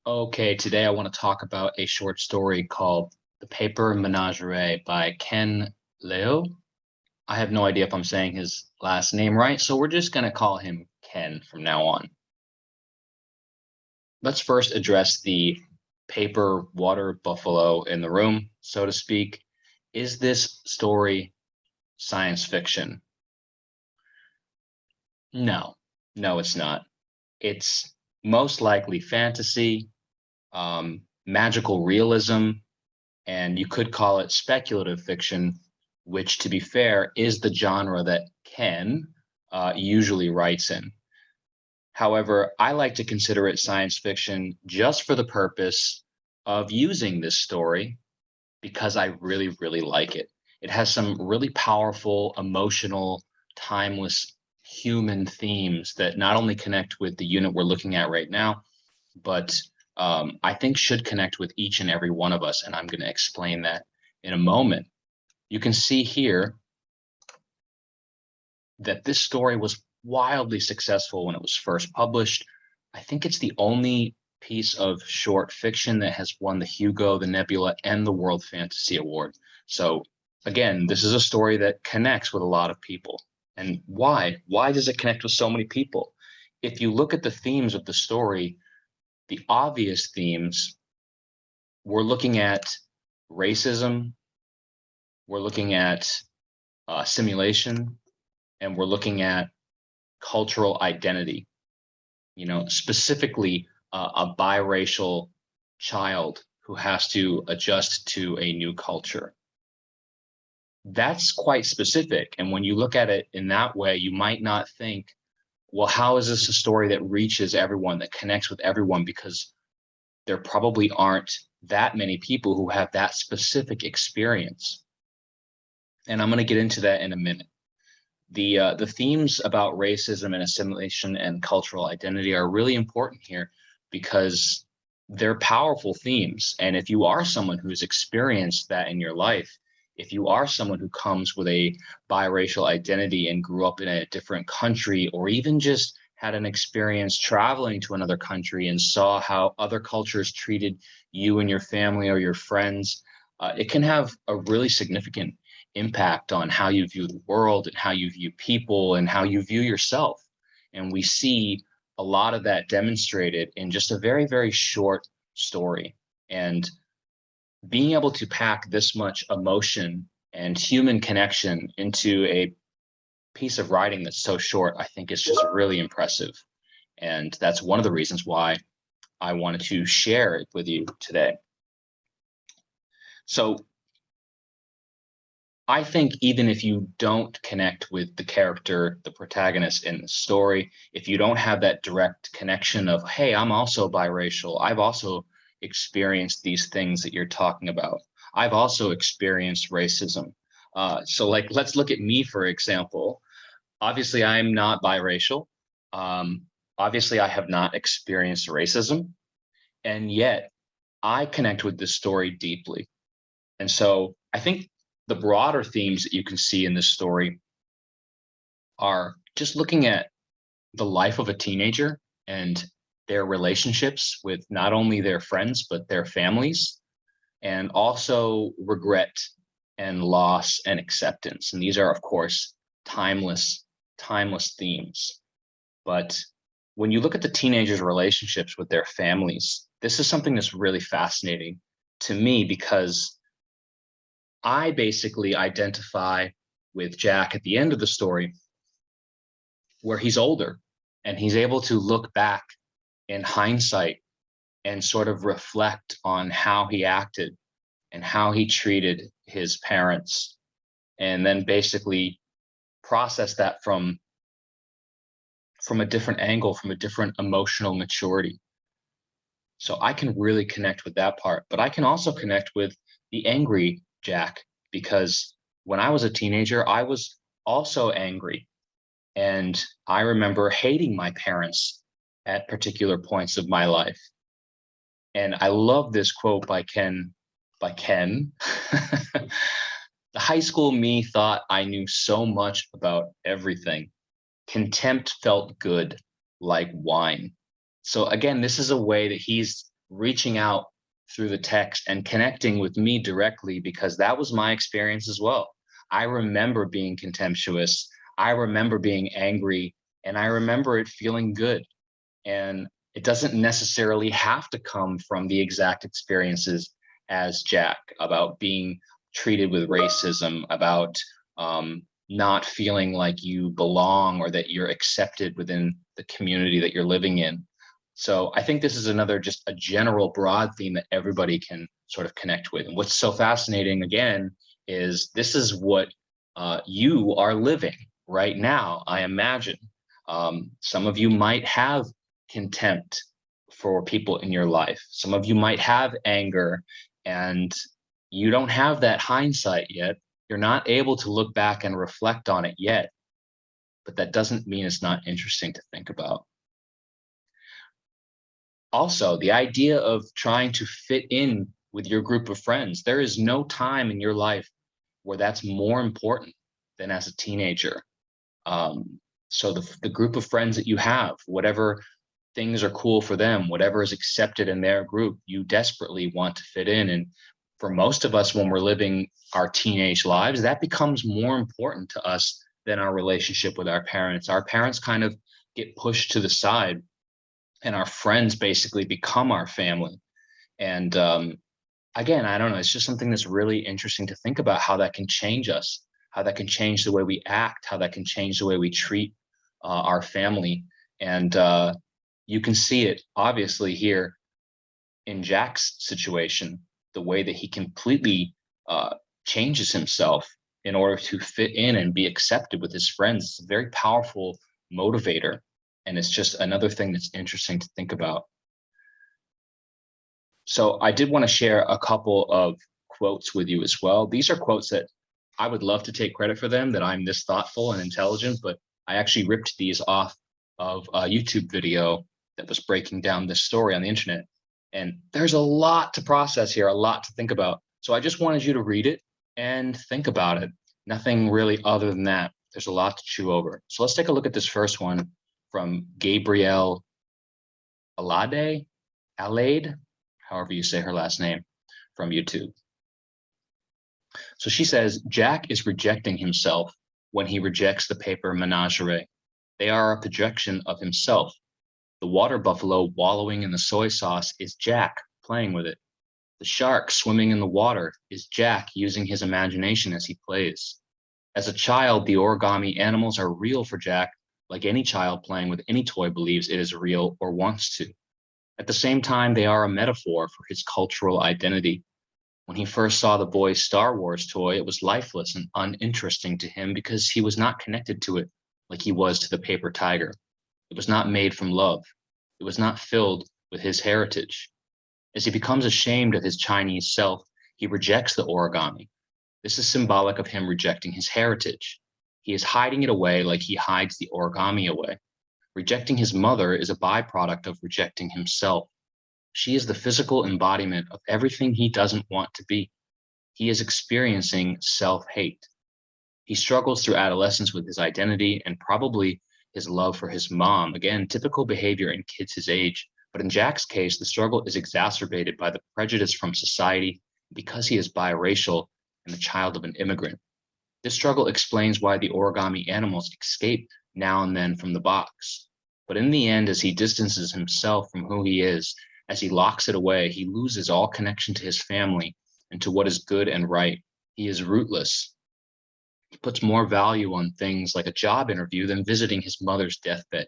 Okay, today I want to talk about a short story called The Paper Menagerie by Ken Liu. I have no idea if I'm saying his last name right, so we're just going to call him Ken from now on. Let's first address the paper water buffalo in the room, so to speak. Is this story science fiction? No, no, it's not. It's most likely fantasy, magical realism, and you could call it speculative fiction, which, to be fair, is the genre that Ken usually writes in. However, I like to consider it science fiction just for the purpose of using this story because I really, really like it. It has some really powerful, emotional, timeless human themes that not only connect with the unit we're looking at right now, but I think should connect with each and every one of us. And I'm going to explain that in a moment. You can see here that this story was wildly successful when it was first published. I think it's the only piece of short fiction that has won the Hugo, the Nebula, and the World Fantasy Award. So, again, this is a story that connects with a lot of people. And why? Why does it connect with so many people? If you look at the themes of the story, the obvious themes, we're looking at racism, we're looking at simulation, and we're looking at cultural identity. Specifically a biracial child who has to adjust to a new culture. That's quite specific. And when you look at it in that way, you might not think, well, how is this a story that reaches everyone, that connects with everyone? Because there probably aren't that many people who have that specific experience. And I'm going to get into that in a minute. The themes about racism and assimilation and cultural identity are really important here because they're powerful themes. And if you are someone who's experienced that in your life, if you are someone who comes with a biracial identity and grew up in a different country, or even just had an experience traveling to another country and saw how other cultures treated you and your family or your friends, it can have a really significant impact on how you view the world and how you view people and how you view yourself. And we see a lot of that demonstrated in just a very, very short story. And being able to pack this much emotion and human connection into a piece of writing that's so short, I think is just really impressive. And that's one of the reasons why I wanted to share it with you today. So I think even if you don't connect with the character, the protagonist in the story, if you don't have that direct connection of, hey, I'm also biracial, I've also experienced these things that you're talking about. I've also experienced racism. So, like, let's look at me, for example. Obviously, I'm not biracial. Um, Obviously, I have not experienced racism. And yet, I connect with this story deeply. And so I think the broader themes that you can see in this story are just looking at the life of a teenager and their relationships with not only their friends, but their families, and also regret and loss and acceptance. And these are, of course, timeless themes. But when you look at the teenagers' relationships with their families, this is something that's really fascinating to me because I basically identify with Jack at the end of the story where he's older and he's able to look back in hindsight and sort of reflect on how he acted and how he treated his parents, and then basically process that from a different angle, from a different emotional maturity. So I can really connect with that part, but I can also connect with the angry Jack because when I was a teenager, I was also angry. And I remember hating my parents at particular points of my life. And I love this quote by Ken. The high school me thought I knew so much about everything. Contempt felt good like wine. So again, this is a way that he's reaching out through the text and connecting with me directly because that was my experience as well. I remember being contemptuous. I remember being angry, and I remember it feeling good. And it doesn't necessarily have to come from the exact experiences as Jack about being treated with racism, about not feeling like you belong or that you're accepted within the community that you're living in. So I think this is another just a general broad theme that everybody can sort of connect with. And what's so fascinating again is this is what you are living right now. I imagine some of you might have contempt for people in your life. Some of you might have anger, and you don't have that hindsight yet. You're not able to look back and reflect on it yet, but that doesn't mean it's not interesting to think about. Also, the idea of trying to fit in with your group of friends, there is no time in your life where that's more important than as a teenager. So the group of friends that you have, whatever things are cool for them, whatever is accepted in their group, you desperately want to fit in. And for most of us, when we're living our teenage lives, that becomes more important to us than our relationship with our parents. Our parents kind of get pushed to the side, and our friends basically become our family. And again, I don't know, it's just something that's really interesting to think about how that can change us, how that can change the way we act, how that can change the way we treat our family. And you can see it obviously here in Jack's situation, the way that he completely changes himself in order to fit in and be accepted with his friends. It's a very powerful motivator. And it's just another thing that's interesting to think about. So I did want to share a couple of quotes with you as well. These are quotes that I would love to take credit for them, that I'm this thoughtful and intelligent, but I actually ripped these off of a YouTube video that was breaking down this story on the internet. And there's a lot to process here, a lot to think about. So I just wanted you to read it and think about it. Nothing really other than that. There's a lot to chew over. So let's take a look at this first one from Gabrielle Alade, however you say her last name, from YouTube. So she says, Jack is rejecting himself when he rejects the paper menagerie. They are a projection of himself. The water buffalo wallowing in the soy sauce is Jack playing with it. The shark swimming in the water is Jack using his imagination as he plays. As a child, the origami animals are real for Jack, like any child playing with any toy believes it is real or wants to. At the same time, they are a metaphor for his cultural identity. When he first saw the boy's Star Wars toy, it was lifeless and uninteresting to him because he was not connected to it like he was to the paper tiger. It was not made from love. It was not filled with his heritage. As he becomes ashamed of his Chinese self, he rejects the origami. This is symbolic of him rejecting his heritage. He is hiding it away like he hides the origami away. Rejecting his mother is a byproduct of rejecting himself. She is the physical embodiment of everything he doesn't want to be. He is experiencing self-hate. He struggles through adolescence with his identity and probably his love for his mom. Again, typical behavior in kids his age. But in Jack's case, the struggle is exacerbated by the prejudice from society because he is biracial and the child of an immigrant. This struggle explains why the origami animals escape now and then from the box. But in the end, as he distances himself from who he is, as he locks it away, he loses all connection to his family and to what is good and right. He is rootless. He puts more value on things like a job interview than visiting his mother's deathbed.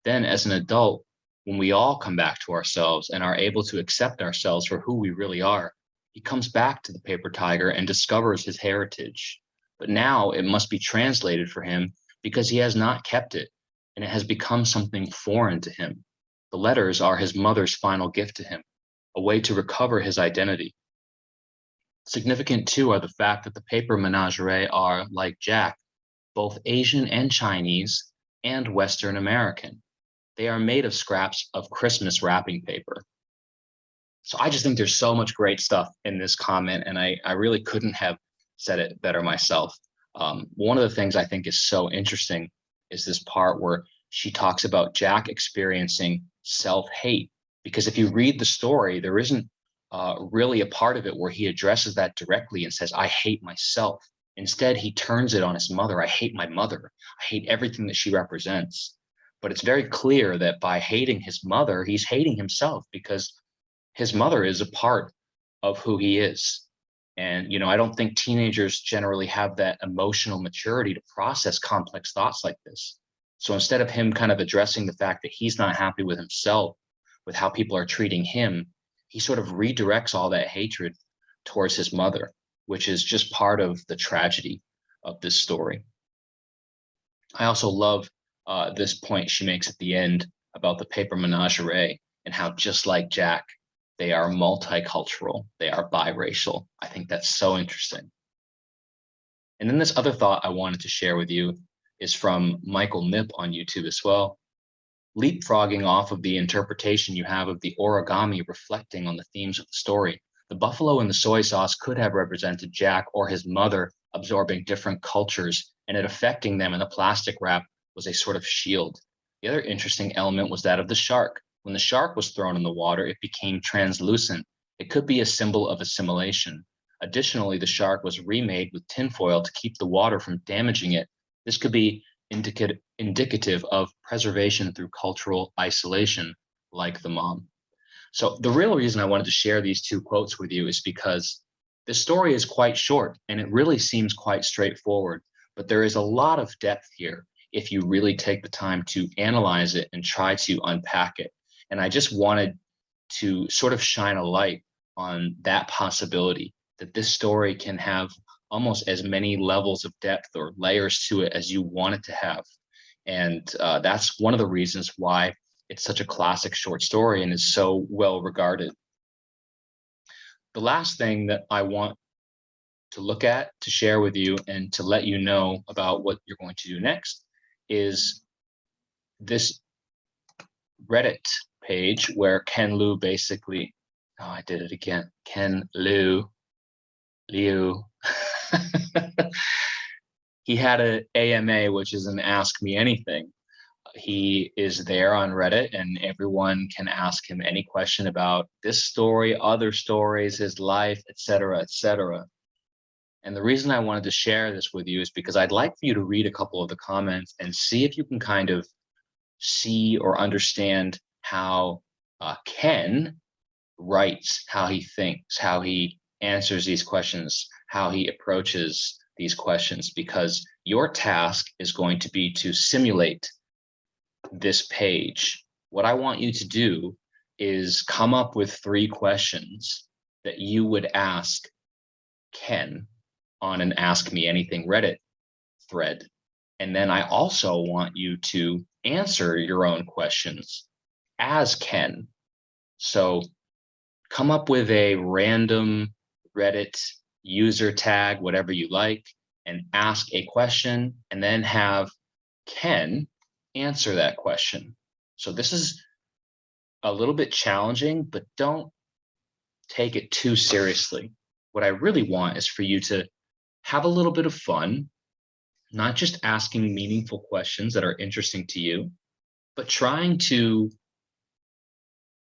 Then, as an adult, when we all come back to ourselves and are able to accept ourselves for who we really are, he comes back to the paper tiger and discovers his heritage. But now it must be translated for him because he has not kept it, and it has become something foreign to him. The letters are his mother's final gift to him, a way to recover his identity. Significant too are the fact that the paper menagerie are, like Jack, both Asian and Chinese and Western American. They are made of scraps of Christmas wrapping paper. So I just think there's so much great stuff in this comment, and I really couldn't have said it better myself. One of the things I think is so interesting is this part where she talks about Jack experiencing self-hate. Because if you read the story, there isn't really a part of it where he addresses that directly and says, I hate myself. Instead, he turns it on his mother. I hate my mother. I hate everything that she represents. But it's very clear that by hating his mother, he's hating himself, because his mother is a part of who he is. And, I don't think teenagers generally have that emotional maturity to process complex thoughts like this. So instead of him kind of addressing the fact that he's not happy with himself, with how people are treating him, he sort of redirects all that hatred towards his mother, which is just part of the tragedy of this story. I also love this point she makes at the end about the Paper Menagerie and how, just like Jack, they are multicultural, they are biracial. I think that's so interesting. And then this other thought I wanted to share with you is from Michael Nip on YouTube as well. Leapfrogging off of the interpretation you have of the origami reflecting on the themes of the story, the buffalo and the soy sauce could have represented Jack or his mother absorbing different cultures and it affecting them, and the plastic wrap was a sort of shield. The other interesting element was that of the shark. When the shark was thrown in the water, it became translucent. It could be a symbol of assimilation. Additionally, the shark was remade with tinfoil to keep the water from damaging it. This could be indicative of preservation through cultural isolation, like the mom. So the real reason I wanted to share these two quotes with you is because this story is quite short and it really seems quite straightforward, but there is a lot of depth here if you really take the time to analyze it and try to unpack it. And I just wanted to sort of shine a light on that possibility, that this story can have almost as many levels of depth or layers to it as you want it to have. And that's one of the reasons why it's such a classic short story and is so well regarded. The last thing that I want to look at, to share with you, and to let you know about what you're going to do next is this Reddit page where Ken Liu basically, oh, I did it again. Ken Liu. He had an AMA, which is an Ask Me Anything. He is there on Reddit and everyone can ask him any question about this story, other stories, his life, etc., etc. And the reason I wanted to share this with you is because I'd like for you to read a couple of the comments and see if you can kind of see or understand how Ken writes, how he thinks, how he answers these questions, how he approaches these questions, because your task is going to be to simulate this page. What I want you to do is come up with 3 questions that you would ask Ken on an Ask Me Anything Reddit thread. And then I also want you to answer your own questions as Ken. So come up with a random Reddit user tag, whatever you like, and ask a question, and then have Ken answer that question. So this is a little bit challenging, but don't take it too seriously. What I really want is for you to have a little bit of fun, not just asking meaningful questions that are interesting to you, but trying to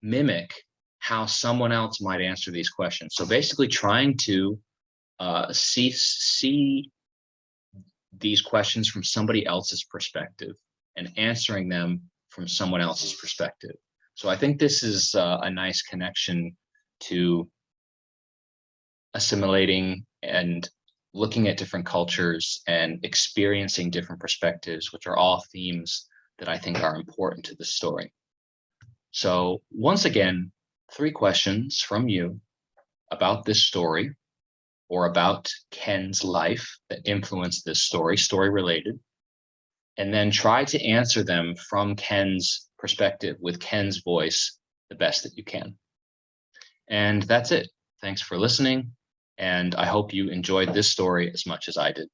mimic how someone else might answer these questions. So basically trying to see these questions from somebody else's perspective and answering them from someone else's perspective. So I think this is a nice connection to assimilating and looking at different cultures and experiencing different perspectives, which are all themes that I think are important to the story. So once again, 3 questions from you about this story or about Ken's life that influenced this story related, and then try to answer them from Ken's perspective with Ken's voice the best that you can. And that's it. Thanks for listening. And I hope you enjoyed this story as much as I did.